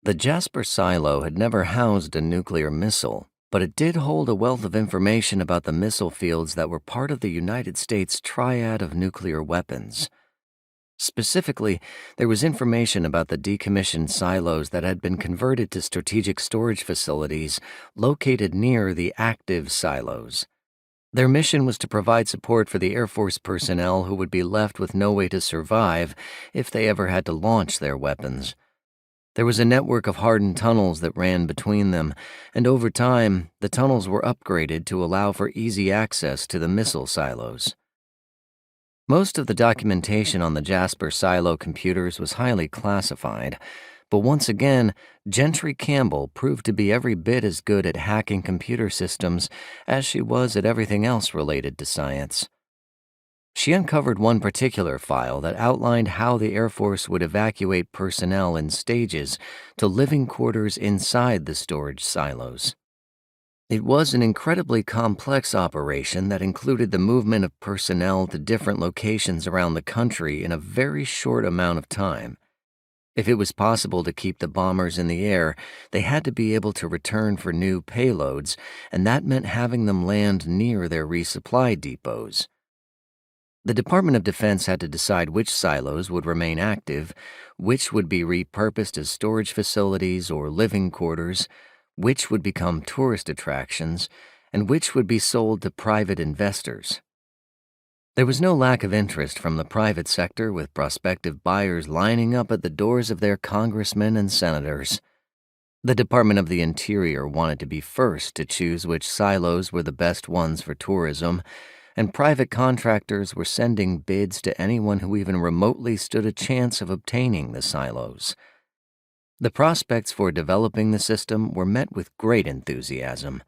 The Jasper silo had never housed a nuclear missile, but it did hold a wealth of information about the missile fields that were part of the United States triad of nuclear weapons. Specifically, there was information about the decommissioned silos that had been converted to strategic storage facilities located near the active silos. Their mission was to provide support for the Air Force personnel who would be left with no way to survive if they ever had to launch their weapons. There was a network of hardened tunnels that ran between them, and over time, the tunnels were upgraded to allow for easy access to the missile silos. Most of the documentation on the Jasper silo computers was highly classified, but once again, Gentry Campbell proved to be every bit as good at hacking computer systems as she was at everything else related to science. She uncovered one particular file that outlined how the Air Force would evacuate personnel in stages to living quarters inside the storage silos. It was an incredibly complex operation that included the movement of personnel to different locations around the country in a very short amount of time. If it was possible to keep the bombers in the air, they had to be able to return for new payloads, and that meant having them land near their resupply depots. The Department of Defense had to decide which silos would remain active, which would be repurposed as storage facilities or living quarters, which would become tourist attractions, and which would be sold to private investors. There was no lack of interest from the private sector, with prospective buyers lining up at the doors of their congressmen and senators. The Department of the Interior wanted to be first to choose which silos were the best ones for tourism, and private contractors were sending bids to anyone who even remotely stood a chance of obtaining the silos. The prospects for developing the system were met with great enthusiasm.